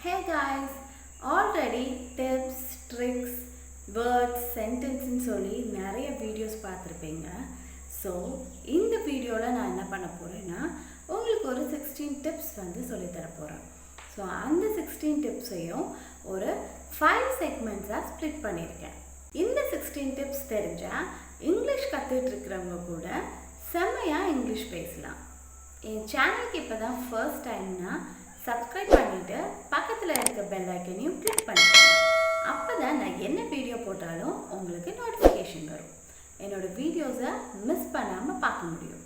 Hey guys, already tips, tricks, words, sentences சொல்லி நிறைய videos பார்த்துருப்பீங்க. ஸோ இந்த வீடியோவில் நான் என்ன பண்ண போகிறேன்னா உங்களுக்கு ஒரு 16 டிப்ஸ் சொல்லித்தர போகிறேன். ஸோ அந்த 16 டிப்ஸையும் ஒரு 5 செக்மெண்ட்ஸாக ஸ்ப்ளிட் பண்ணியிருக்கேன். இந்த 16 டிப்ஸ் தெரிஞ்சால் இங்கிலீஷ் கற்றுட்டு இருக்கிறவங்க கூட செம்மையாக இங்கிலீஷ் பேசலாம். என் சேனலுக்கு இப்போ தான் ஃபர்ஸ்ட் டைம்னா சப்ஸ்கிரைப் பண்ணிவிட்டு பக்கத்தில் இருக்க பெல் ஐக்கனையும் கிளிக் பண்ணிக்கோங்க. அப்போ தான் நான் என்ன வீடியோ போட்டாலும் உங்களுக்கு நோட்டிஃபிகேஷன் வரும். என்னோடய வீடியோஸை மிஸ் பண்ணாமல் பார்க்க முடியும்.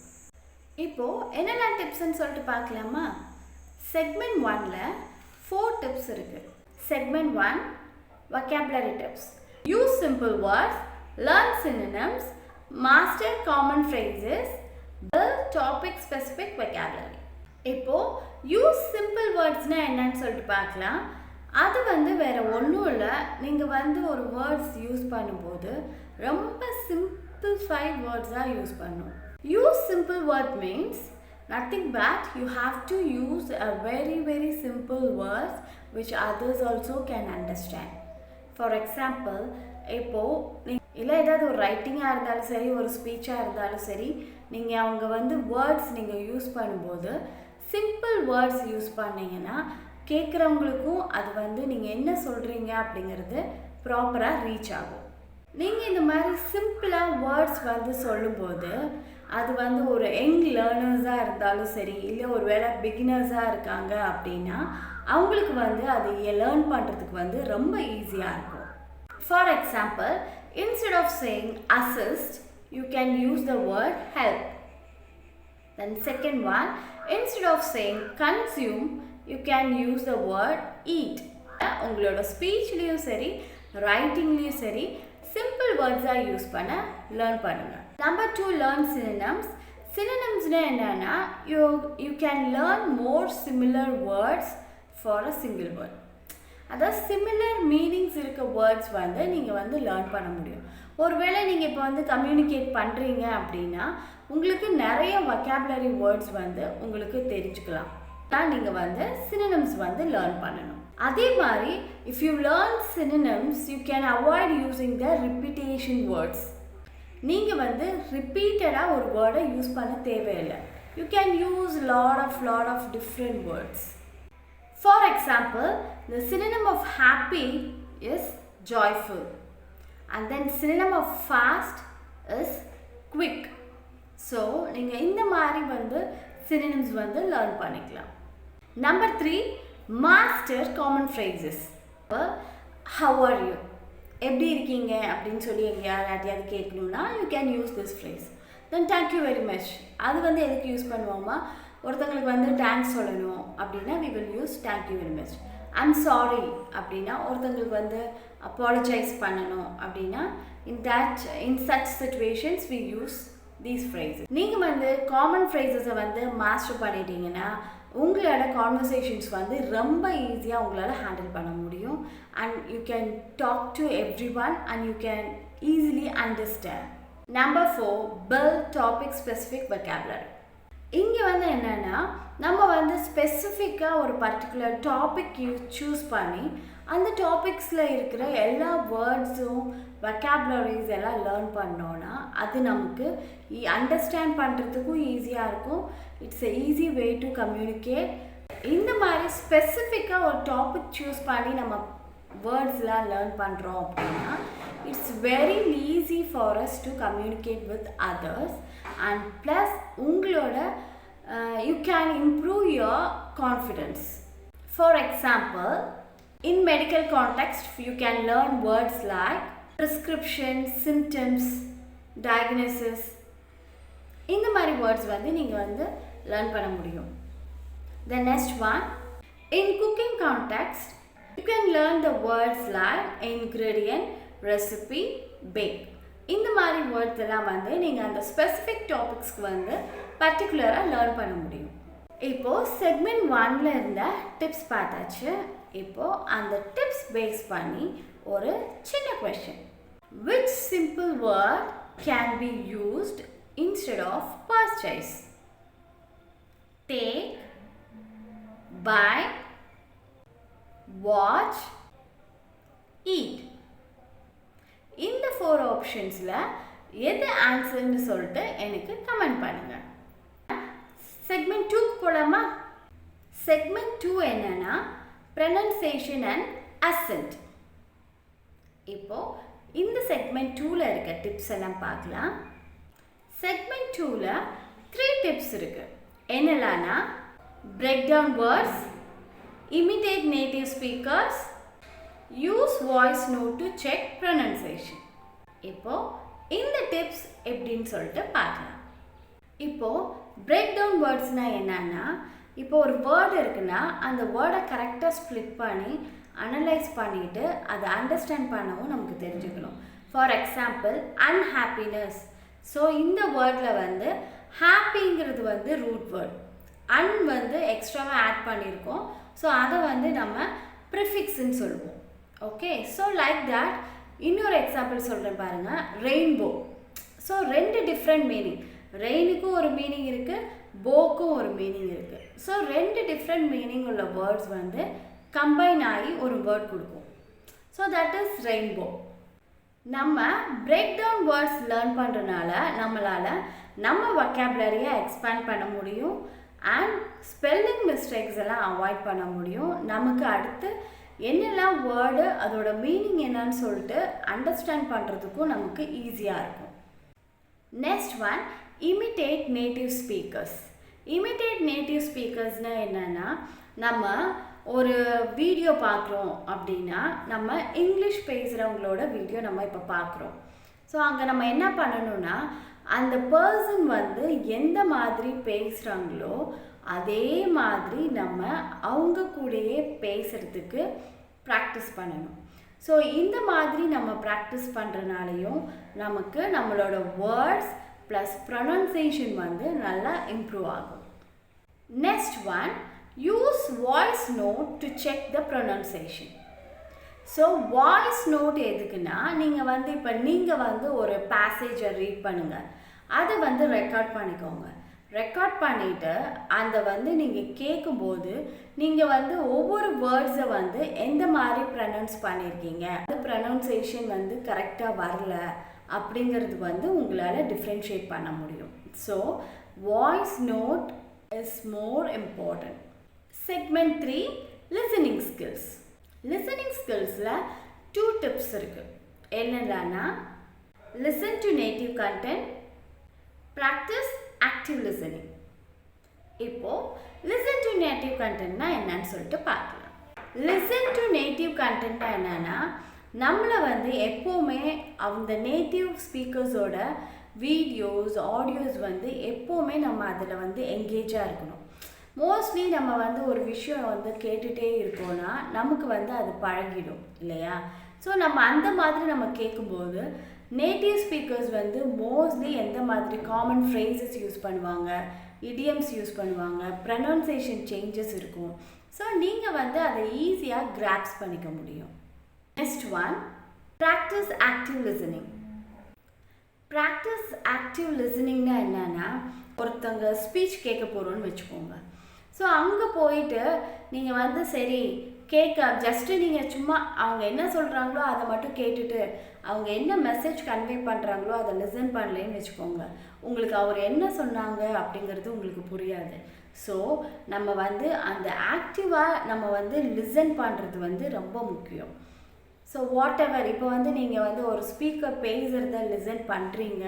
இப்போது என்னென்ன டிப்ஸ்ன்னு சொல்லிட்டு பார்க்கலாமா? செக்மெண்ட் 1ல் 4 டிப்ஸ் இருக்குது. Segment 1 vocabulary tips. Use simple words, learn synonyms, master common phrases, build topic specific vocabulary. இப்போது யூஸ் சிம்பிள் வேர்ட்ஸ்னால் என்னன்னு சொல்லிட்டு பார்க்கலாம். அது வேறு ஒன்றும் இல்லை. நீங்கள் ஒரு வேர்ட்ஸ் யூஸ் பண்ணும்போது ரொம்ப சிம்பிள்ஃபைட் வேர்ட்ஸாக யூஸ் பண்ணணும். Use simple word means nothing but you have to use a very simple words which others also can understand. For example, இப்போது இல்லை ஏதாவது ஒரு ரைட்டிங்காக இருந்தாலும் சரி, ஒரு ஸ்பீச்சாக இருந்தாலும் சரி, நீங்கள் அவங்க வேர்ட்ஸ் நீங்கள் யூஸ் பண்ணும்போது சிம்பிள் வேர்ட்ஸ் யூஸ் பண்ணிங்கன்னா கேட்குறவங்களுக்கும் அது நீங்கள் என்ன சொல்கிறீங்க அப்படிங்கிறது ப்ராப்பராக ரீச் ஆகும். நீங்கள் இந்த மாதிரி சிம்பிளாக வேர்ட்ஸ் சொல்லும்போது அது ஒரு யங் லேர்னர்ஸாக இருந்தாலும் சரி, இல்லை ஒரு வேளை பிகினர்ஸாக இருக்காங்க அப்படின்னா அவங்களுக்கு அது லேர்ன் பண்ணுறதுக்கு ரொம்ப ஈஸியாக இருக்கும். For example, instead of saying assist, you can use the word help. Then second one, instead of saying consume, you can use the word eat. உங்களோட ஸ்பீச்லேயும் சரி, ரைட்டிங்லேயும் சரி, சிம்பிள் வேர்ட்ஸாக யூஸ் பண்ண லேர்ன் பண்ணுங்கள். Number 2, learn synonyms. Synonyms-னா என்னன்னா you can learn more similar words for a single word. அதாவது similar meanings இருக்க words நீங்கள் learn பண்ண முடியும். ஒருவேளை நீங்கள் இப்போ கம்யூனிகேட் பண்ணுறீங்க அப்படின்னா உங்களுக்கு நிறைய வொக்காபுலரி வேர்ட்ஸ் உங்களுக்கு தெரிஞ்சுக்கலாம். தான் நீங்கள் சினோனிம்ஸ் லேர்ன் பண்ணணும். அதே மாதிரி if you learn synonyms you can avoid using the repetition words. நீங்கள் ரிப்பீட்டடாக ஒரு வேர்டை யூஸ் பண்ண தேவையில்லை. You can use lot of different words. For example, the synonym of happy is joyful, and then synonym of fast is quick. So நீங்கள் இந்த மாதிரி synonyms learn பண்ணிக்கலாம். Number 3, master common phrases. How are you? எப்படி இருக்கீங்க அப்படின்னு சொல்லி யாரையாவது கேட்கணும்னா you can use this phrase. Then thank you very much. அது எதுக்கு யூஸ் பண்ணுவோமா? ஒருத்தங்களுக்கு தேங்க்ஸ் சொல்லணும் அப்படின்னா we will use thank you very much. I'm sorry அப்படின்னா ஒருத்தங்களுக்கு apologize பண்ணணும் அப்படின்னா in such situations we use these phrases. நீங்கள் காமன் ஃப்ரேசஸை மாஸ்டர் பண்ணிட்டீங்கன்னா உங்களோட கான்வர்சேஷன்ஸ் ரொம்ப ஈஸியாக உங்களால் ஹேண்டில் பண்ண முடியும். And you can talk to every one and you can easily understand. Number 4, build topic specific vocabulary. இங்கே என்னென்னா நம்ம ஸ்பெசிஃபிக்காக ஒரு பர்டிகுலர் டாபிக் சூஸ் பண்ணி அந்த டாபிக்ஸில் இருக்கிற எல்லா வேர்ட்ஸும் வொக்காபுலரிஸ் எல்லாம் லேர்ன் பண்ணோன்னா அது நமக்கு அண்டர்ஸ்டாண்ட் பண்ணுறதுக்கும் ஈஸியாக இருக்கும். It's a easy way to communicate. இந்த மாதிரி ஸ்பெசிஃபிக்காக ஒரு டாபிக் சூஸ் பண்ணி நம்ம வேர்ட்ஸ்லாம் லேர்ன் பண்ணுறோம் அப்படின்னா it's very easy for us to communicate with others, and plus உங்களோட you can improve your confidence. For example, in medical context you can learn words like prescription, symptoms, diagnosis. இந்த மாதிரி words நீங்கள் learn பண்ண முடியும். The next one, in cooking context you can learn the words like ingredient, recipe, bake. இந்த மாதிரி words எல்லாம் நீங்கள் அந்த ஸ்பெசிஃபிக் டாபிக்ஸ்க்கு பர்டிகுலராக லேர்ன் பண்ண முடியும். இப்போது செக்மெண்ட் 1ல் இருந்த டிப்ஸ் பார்த்தாச்சு. இப்போது அந்த டிப்ஸ் பேஸ் பண்ணி ஒரு சின்ன question. Which simple word can be used instead of purchase? Take, buy, watch, eat. இந்த 4 ஆப்ஷன்ஸில் எது ஆன்சர்னு சொல்லிட்டு எனக்கு கமெண்ட் பண்ணுங்க. செக்மெண்ட் 2க்கு போகலாமா? செக்மெண்ட் 2 என்னன்னா ப்ரனன்சியேஷன் அண்ட் அசென்ட். இப்போ இந்த செக்மெண்ட் 2ல இருக்க டிப்ஸ் எல்லாம் பார்க்கலாம். செக்மெண்ட் 2ல 3 டிப்ஸ் இருக்கு. என்னெல்லாம்னா break down words, imitate native speakers, use voice note to check pronunciation. இப்போ இந்த டிப்ஸ் எப்படின்னு சொல்லிட்டு பார்க்கலாம். இப்போ break down wordsனா என்னன்னா, இப்போ ஒரு வேர்டு இருக்குன்னா அந்த வேர்டை கரெக்டாக ஸ்ப்ளிட் பண்ணி அனலைஸ் பண்ணிவிட்டு அதை அண்டர்ஸ்டாண்ட் பண்ணவும் நமக்கு தெரிஞ்சுக்கணும். For example unhappiness. ஸோ இந்த வேர்டில் வந்து ஹாப்பிங்கிறது வந்து ரூட் வேர்ட், அன் வந்து எக்ஸ்ட்ராவாக ஆட் பண்ணியிருக்கோம். ஸோ அதை வந்து நம்ம ப்ரிஃபிக்ஸ்ன்னு சொல்லுவோம். Okay, so like that. இன்னொரு எக்ஸாம்பிள் சொல்கிறேன் பாருங்கள், ரெயின்போ. So 2 different meaning. ரெயினுக்கும் ஒரு மீனிங் இருக்குது, போக்கும் ஒரு மீனிங் இருக்குது. ஸோ 2 டிஃப்ரெண்ட் மீனிங் உள்ள வேர்ட்ஸ் வந்து கம்பைன் ஆகி ஒரு வேர்ட் கொடுக்கும். So that is rainbow. நம்ம பிரேக் டவுன் வேர்ட்ஸ் லேர்ன் பண்ணுறதுனால நம்மளால் நம்ம வொக்காபுலரியை எக்ஸ்பேண்ட் பண்ண முடியும் அண்ட் ஸ்பெல்லிங் மிஸ்டேக்ஸ் எல்லாம் அவாய்ட் பண்ண முடியும். நமக்கு அடுத்து என்னெல்லாம் வேர்டு அதோட மீனிங் என்னன்னு சொல்லிட்டு அண்டர்ஸ்டாண்ட் பண்ணுறதுக்கும் நமக்கு ஈஸியாக இருக்கும். Next one, imitate native speakers. Imitate native ஸ்பீக்கர்ஸ்னால் என்னென்னா, நம்ம ஒரு வீடியோ பார்க்குறோம் அப்படின்னா நம்ம இங்கிலீஷ் பேசுகிறவங்களோட வீடியோ நம்ம இப்போ பார்க்குறோம். ஸோ அங்கே நம்ம என்ன பண்ணணும்னா, அந்த பர்சன் வந்து எந்த மாதிரி பேசுகிறாங்களோ அதே மாதிரி நம்ம அவங்க கூடயே பேசுகிறதுக்கு ப்ராக்டிஸ் பண்ணணும். ஸோ இந்த மாதிரி நம்ம ப்ராக்டிஸ் பண்ணுறனாலையும் நமக்கு நம்மளோட வேர்ட்ஸ் ப்ளஸ் ப்ரொனன்சியேஷன் வந்து நல்லா இம்ப்ரூவ் ஆகும். Next one, use voice note to check the pronunciation. So voice note எதுக்குன்னா, நீங்கள் வந்து ஒரு பேசேஜை ரீட் பண்ணுங்கள், அதை வந்து ரெக்கார்ட் பண்ணிக்கோங்க. ரெக்கார்ட் பண்ணிவிட்டு அந்த வந்து நீங்கள் கேட்கும்போது நீங்கள் வந்து ஒவ்வொரு வேர்ட்ஸை வந்து எந்த மாதிரி ப்ரனவுன்ஸ் பண்ணியிருக்கீங்க, அந்த ப்ரனவுன்சியேஷன் வந்து கரெக்டாக வரல அப்படிங்கிறது வந்து உங்களால் டிஃப்ரென்ஷியேட் பண்ண முடியும். So voice note is more important. Segment 3, listening skills. Listening ஸ்கில்ஸில் 2 டிப்ஸ் இருக்குது. என்னென்னா, listen to native content, practice active listening. இப்போது லிசன் டு நேட்டிவ் கண்டென்ட்னா என்னன்னு சொல்லிட்டு பார்க்கலாம். லிசன் டு நேட்டிவ் கண்டென்ட்னா என்னென்னா, நம்மளை வந்து எப்போவுமே அந்த நேட்டிவ் ஸ்பீக்கர்ஸோட வீடியோஸ் ஆடியோஸ் வந்து எப்போவுமே நம்ம அதில் வந்து எங்கேஜாக இருக்கணும். மோஸ்ட்லி நம்ம வந்து ஒரு விஷயம் வந்து கேட்டுகிட்டே இருக்கோன்னா நமக்கு வந்து அது பழகிடும் இல்லையா? ஸோ நம்ம அந்த மாதிரி நம்ம கேட்கும்போது நேட்டிவ் ஸ்பீக்கர்ஸ் வந்து மோஸ்ட்லி எந்த மாதிரி காமன் ஃப்ரேசஸ் யூஸ் பண்ணுவாங்க, இடியம்ஸ் யூஸ் பண்ணுவாங்க, ப்ரனன்சியேஷன் சேஞ்சஸ் இருக்கும். ஸோ நீங்கள் வந்து அதை ஈஸியாக கிராப்ஸ் பண்ணிக்க முடியும். Next one, practice active listening. Practice active லிசனிங்னா என்னென்னா, ஒருத்தவங்க ஸ்பீச் கேட்க போகிறோன்னு வச்சுக்கோங்க. ஸோ அங்கே போயிட்டு நீங்கள் வந்து சரி ஜஸ்ட்டு நீங்கள் சும்மா அவங்க என்ன சொல்கிறாங்களோ அதை மட்டும் கேட்டுட்டு அவங்க என்ன மெசேஜ் கன்வே பண்ணுறாங்களோ அதை லிசன் பண்ணலேன்னு வச்சுக்கோங்க, உங்களுக்கு அவர் என்ன சொன்னாங்க அப்படிங்கிறது உங்களுக்கு புரியாது. ஸோ நம்ம வந்து அந்த ஆக்டிவாக நம்ம வந்து லிசன் பண்ணுறது வந்து ரொம்ப முக்கியம். ஸோ வாட் எவர், இப்போ வந்து நீங்கள் வந்து ஒரு ஸ்பீக்கர் பேசுகிறத லிசன் பண்ணுறீங்க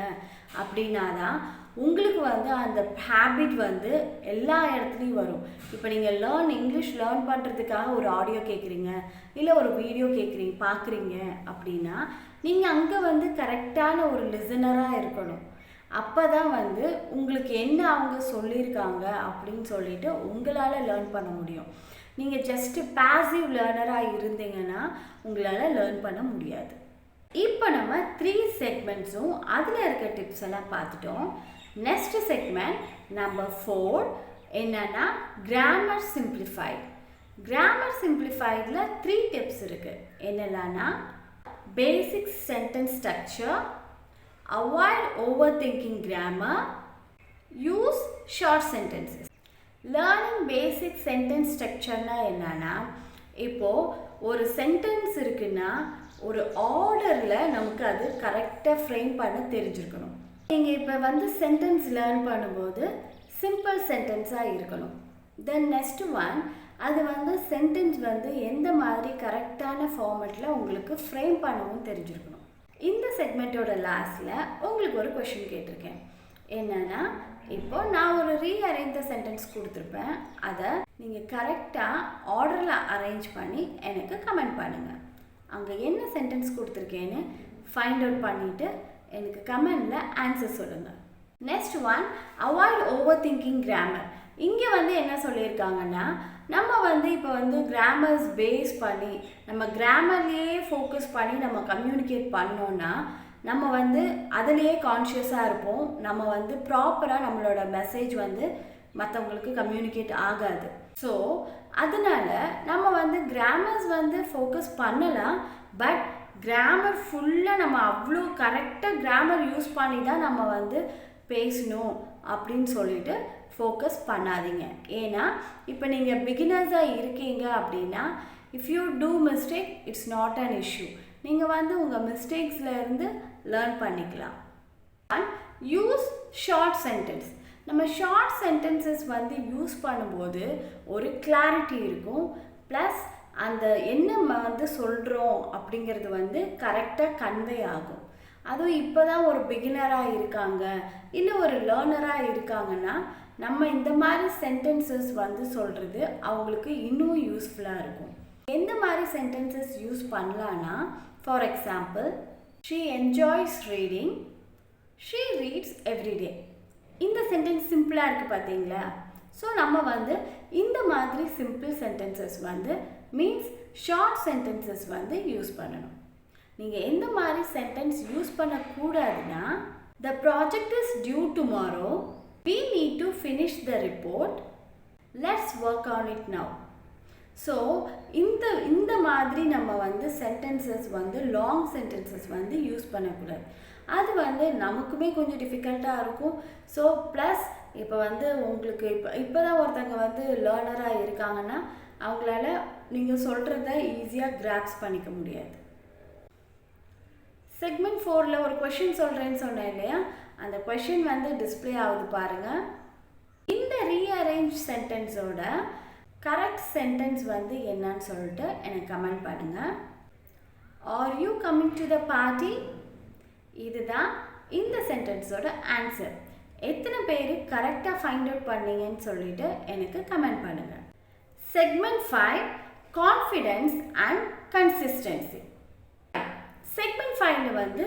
அப்படின்னா தான் உங்களுக்கு வந்து அந்த ஹேபிட் வந்து எல்லா இடத்துலையும் வரும். இப்போ நீங்கள் இங்கிலீஷ் லேர்ன் பண்ணுறதுக்காக ஒரு ஆடியோ கேட்குறீங்க, இல்லை ஒரு வீடியோ பார்க்குறீங்க அப்படின்னா நீங்கள் அங்கே வந்து கரெக்டான ஒரு லிசனராக இருக்கணும். அப்போ தான் வந்து உங்களுக்கு என்ன அவங்க சொல்லியிருக்காங்க அப்படின்னு சொல்லிட்டு உங்களால் லேர்ன் பண்ண முடியும். நீங்கள் ஜஸ்ட்டு பாசிவ் லேர்னராக இருந்தீங்கன்னா உங்களால் லேர்ன் பண்ண முடியாது. இப்போ நம்ம 3 செக்மெண்ட்ஸும் அதில் இருக்க டிப்ஸ் எல்லாம் பார்த்துட்டோம். நெக்ஸ்ட் செக்மெண்ட் நம்பர் 4 என்னன்னா, கிராமர் சிம்பிளிஃபைட். கிராமர் சிம்பிளிஃபைடில் 3 டிப்ஸ் இருக்குது. என்னெல்லாம்னா, basic sentence structure, avoid over thinking grammar, use short sentences. Learning basic sentence ஸ்ட்ரக்சர்னால் என்னென்னா, இப்போது ஒரு சென்டென்ஸ் இருக்குன்னா ஒரு ஆர்டரில் நமக்கு அது கரெக்டாக ஃப்ரேம் பண்ண தெரிஞ்சிருக்கணும். நீங்கள் இப்போ வந்து சென்டென்ஸ் லேர்ன் பண்ணும்போது சிம்பிள் சென்டென்ஸாக இருக்கணும். தென் நெக்ஸ்ட் ஒன், அது வந்து சென்டென்ஸ் வந்து எந்த மாதிரி கரெக்டான ஃபார்மேட்டில் உங்களுக்கு ஃப்ரேம் பண்ணவும் தெரிஞ்சிருக்கணும். இந்த செக்மெண்ட்டோட லாஸ்ட்டில் உங்களுக்கு ஒரு கொஷின் கேட்டிருக்கேன். என்னென்னா, இப்போ நான் ஒரு ரீஅரேஞ்ச் த சென்டென்ஸ் கொடுத்துருப்பேன். அதை நீங்கள் கரெக்டாக ஆர்டரில் அரேஞ்ச் பண்ணி எனக்கு கமெண்ட் பண்ணுங்கள். அங்கே என்ன சென்டென்ஸ் கொடுத்துருக்கேன்னு ஃபைண்ட் அவுட் பண்ணிவிட்டு எனக்கு கமெண்டில் ஆன்சர் சொல்லுங்கள். Next one, avoid over thinking grammar. இங்கே வந்து என்ன சொல்லியிருக்காங்கன்னா, நம்ம வந்து இப்போ வந்து கிராமர்ஸ் பேஸ் பண்ணி நம்ம கிராமர்லேயே ஃபோக்கஸ் பண்ணி நம்ம கம்யூனிகேட் பண்ணோன்னா நம்ம வந்து அதிலேயே கான்ஷியஸாக இருப்போம். நம்ம வந்து ப்ராப்பராக நம்மளோட மெசேஜ் வந்து மற்றவங்களுக்கு கம்யூனிகேட் ஆகாது. ஸோ அதனால் நம்ம வந்து கிராமர்ஸ் வந்து ஃபோக்கஸ் பண்ணலாம். பட் கிராமர் ஃபுல்லாக நம்ம அவ்வளோ கரெக்டாக கிராமர் யூஸ் பண்ணி தான் நம்ம வந்து பேசணும் அப்படின்னு சொல்லிட்டு ஃபோக்கஸ் பண்ணாதீங்க. ஏன்னா இப்போ நீங்கள் பிகினர்ஸாக இருக்கீங்க அப்படின்னா if you do mistake it's not an issue. நீங்கள் வந்து உங்கள் மிஸ்டேக்ஸ்லேருந்து லேர்ன் பண்ணிக்கலாம். Use short sentence. நம்ம ஷார்ட் சென்டென்சஸ் வந்து யூஸ் பண்ணும்போது ஒரு கிளாரிட்டி இருக்கும். ப்ளஸ் அந்த என்ன வந்து சொல்கிறோம் அப்படிங்கிறது வந்து கரெக்டாக கன்வே ஆகும். அதுவும் இப்போ தான் ஒரு பிகினராக இருக்காங்க இல்லை ஒரு லேர்னராக இருக்காங்கன்னா நம்ம இந்த மாதிரி சென்டென்சஸ் வந்து சொல்கிறது அவங்களுக்கு இன்னும் யூஸ்ஃபுல்லாக இருக்கும். எந்த மாதிரி சென்டென்சஸ் யூஸ் பண்ணலான்னா, for example, she enjoys reading, she reads every day. இந்த சென்டென்ஸ் சிம்பிளாக இருக்குது பார்த்தீங்களா? ஸோ நம்ம வந்து இந்த மாதிரி சிம்பிள் சென்டென்சஸ் வந்து மீன்ஸ் ஷார்ட் சென்டென்சஸ் வந்து யூஸ் பண்ணணும். நீங்கள் எந்த மாதிரி சென்டென்ஸ் யூஸ் பண்ணக்கூடாதுன்னா, the project is due tomorrow, we need to finish the report, let's work on it now. So இந்த மாதிரி நம்ம வந்து சென்டென்சஸ் வந்து லாங் சென்டென்சஸ் வந்து யூஸ் பண்ணக்கூடாது. அது வந்து நமக்குமே கொஞ்சம் டிஃபிகல்ட்டாக இருக்கும். ஸோ ப்ளஸ் இப்போ வந்து உங்களுக்கு இப்போ தான் ஒருத்தங்க வந்து லேர்னராக இருக்காங்கன்னா அவங்களால நீங்கள் சொல்கிறத ஈஸியாக கிராப்ஸ் பண்ணிக்க முடியாது. செக்மெண்ட் 4ல் ஒரு கொஷின் சொல்கிறேன்னு சொன்னேன் இல்லையா? அந்த கொஷின் வந்து டிஸ்பிளே ஆகுது பாருங்கள். இந்த ரீஅரேஞ்ச் சென்டென்ஸோட கரெக்ட் சென்டென்ஸ் வந்து என்னன்னு சொல்லிட்டு எனக்கு கமெண்ட் பண்ணுங்கள். Are you coming to the party? இதுதான் இந்த சென்டென்ஸோட ஆன்சர். எத்தனை பேர் கரெக்டாக ஃபைண்ட் அவுட் பண்ணீங்கன்னு சொல்லிட்டு எனக்கு கமெண்ட் பண்ணுங்கள். Segment 5, confidence and consistency. Segment 5ல வந்து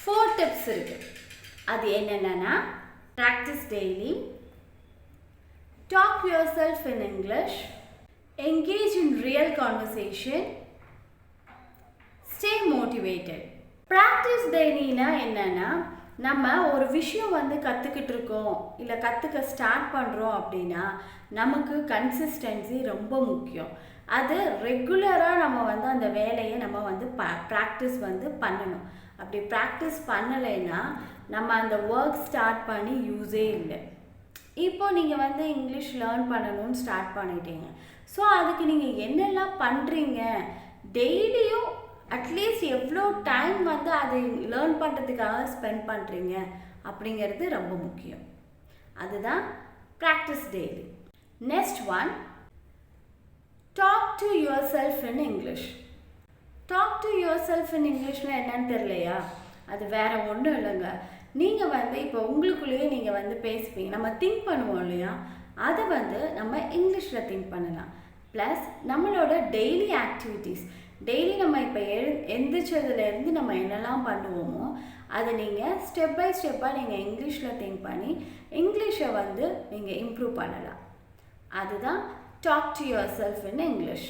4 டிப்ஸ் இருக்குது. அது என்னென்னா, practice daily, talk yourself in English, engage in real conversation, stay motivated. Practice டெய்லினா என்னென்னா, நம்ம ஒரு விஷயம் வந்து கற்றுக்கிட்டு இருக்கோம் இல்லை கற்றுக்க ஸ்டார்ட் பண்ணுறோம் அப்படின்னா நமக்கு கன்சிஸ்டன்சி ரொம்ப முக்கியம். அது ரெகுலராக நம்ம வந்து அந்த வேலையை நம்ம வந்து ப்ராக்டிஸ் வந்து பண்ணணும். அப்படி ப்ராக்டிஸ் பண்ணலைன்னா நம்ம அந்த ஒர்க் ஸ்டார்ட் பண்ணி யூஸே இல்லை. இப்போ நீங்கள் வந்து இங்கிலீஷ் லேர்ன் பண்ணணும்னு ஸ்டார்ட் பண்ணிட்டீங்க. ஸோ அதுக்கு நீங்கள் என்னெல்லாம் பண்ணுறீங்க, டெய்லியும் அட்லீஸ்ட் எவ்வளோ டைம் வந்து அதை லேர்ன் பண்ணுறதுக்காக ஸ்பெண்ட் பண்ணுறீங்க அப்படிங்கிறது ரொம்ப முக்கியம். அதுதான் practice daily. Next one, talk to yourself in English. Talk to yourself in இங்கிலீஷ்னால் என்னன்னு தெரியலையா? அது வேறு ஒன்றும் இல்லைங்க. நீங்கள் வந்து இப்போ உங்களுக்குள்ளேயே நீங்கள் வந்து பேசிப்பீங்க. நம்ம திங்க் பண்ணுவோம் இல்லையா? அதை வந்து நம்ம இங்கிலீஷில் திங்க் பண்ணலாம். ப்ளஸ் நம்மளோட டெய்லி ஆக்டிவிட்டீஸ், டெய்லி நம்ம இப்போ எந்திரிச்சதுலேருந்து நம்ம என்னெல்லாம் பண்ணுவோமோ அதை நீங்கள் ஸ்டெப் பை ஸ்டெப்பாக நீங்கள் இங்கிலீஷில் திங்க் பண்ணி இங்கிலீஷை வந்து நீங்கள் இம்ப்ரூவ் பண்ணலாம். அதுதான் talk to yourself in English.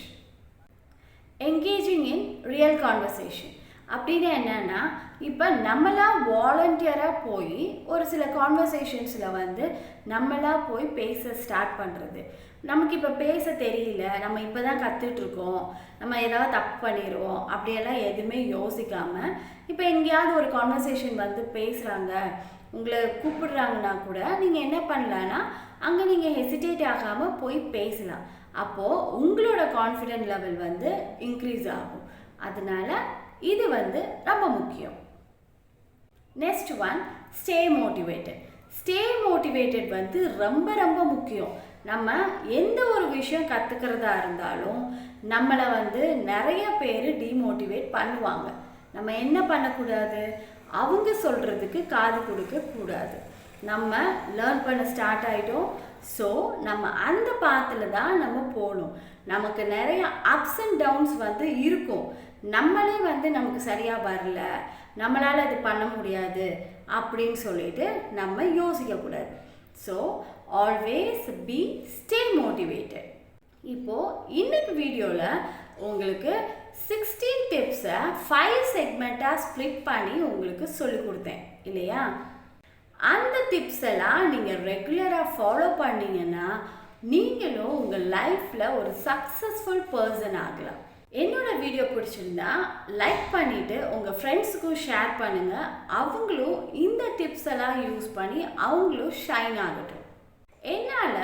Engaging in real conversation அப்படின்னு என்னென்னா, இப்போ நம்மளாக வாலண்டியராக போய் ஒரு சில கான்வர்சேஷன்ஸில் வந்து நம்மளாக போய் பேச ஸ்டார்ட் பண்ணுறது. நமக்கு இப்போ பேச தெரியல, நம்ம இப்போ தான் கற்றுட்ருக்கோம், நம்ம ஏதாவது தப்பு பண்ணிடுவோம் அப்படியெல்லாம் எதுவுமே யோசிக்காமல் இப்போ எங்கேயாவது ஒரு கான்வர்சேஷன் வந்து பேசுகிறாங்க, உங்களை கூப்பிடுறாங்கன்னா கூட நீங்கள் என்ன பண்ணலான்னா அங்கே நீங்கள் ஹெசிடேட் ஆகாமல் போய் பேசலாம். அப்போது உங்களோட கான்ஃபிடென்ட் லெவல் வந்து இன்க்ரீஸ் ஆகும். அதனால இது வந்து ரொம்ப முக்கியம். Next one, stay motivated. Stay motivated வந்து ரொம்ப ரொம்ப முக்கியம். நம்ம எந்த ஒரு விஷயம் கற்றுக்கிறதா இருந்தாலும் நம்மளை வந்து நிறைய பேர் டிமோட்டிவேட் பண்ணுவாங்க. நம்ம என்ன பண்ணக்கூடாது, அவங்க சொல்கிறதுக்கு காது கொடுக்கக்கூடாது. நம்ம லேர்ன் பண்ண ஸ்டார்ட் ஆகிட்டோம். ஸோ நம்ம அந்த பாத்தில் தான் நம்ம போகணும். நமக்கு நிறைய அப்ஸ் அண்ட் டவுன்ஸ் வந்து இருக்கும். நம்மளே வந்து நமக்கு சரியாக வரல, நம்மளால் அது பண்ண முடியாது அப்படின்னு சொல்லிட்டு நம்ம யோசிக்கக்கூடாது. So always be stay motivated. இப்போது இன்னைக்கு வீடியோவில் உங்களுக்கு 16 டிப்ஸை 5 செக்மெண்ட்டாக ஸ்ப்ளிட் பண்ணி உங்களுக்கு சொல்லிக் கொடுத்தேன் இல்லையா? அந்த டிப்ஸ் எல்லாம் நீங்கள் ரெகுலராக ஃபாலோ பண்ணிங்கன்னா நீங்களும் உங்கள் லைஃப்பில் ஒரு சக்ஸஸ்ஃபுல் பர்சன் ஆகலாம். என்னோட வீடியோ பிடிச்சிருந்தா லைக் பண்ணிவிட்டு உங்கள் ஃப்ரெண்ட்ஸுக்கும் ஷேர் பண்ணுங்கள். அவங்களும் இந்த டிப்ஸ் எல்லாம் யூஸ் பண்ணி அவங்களும் ஷைன் ஆகட்டும். என்னால்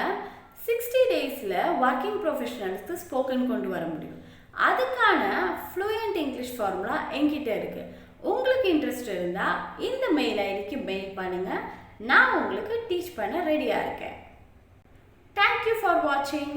60 டேஸில் ஒர்க்கிங் ப்ரொஃபஷனல்ஸ்க்கு ஸ்போக்கன் கொண்டு வர முடியும். அதுக்கான ஃப்ளூயண்ட் இங்கிலீஷ் ஃபார்முலா என்கிட்ட இருக்குது. உங்களுக்கு இன்ட்ரெஸ்ட் இருந்தால் இந்த மெயில் ஐடிக்கு மெயில் பண்ணுங்கள். நான் உங்களுக்கு டீச் பண்ண ரெடியாக இருக்கேன். தேங்க்யூ ஃபார் வாட்சிங்.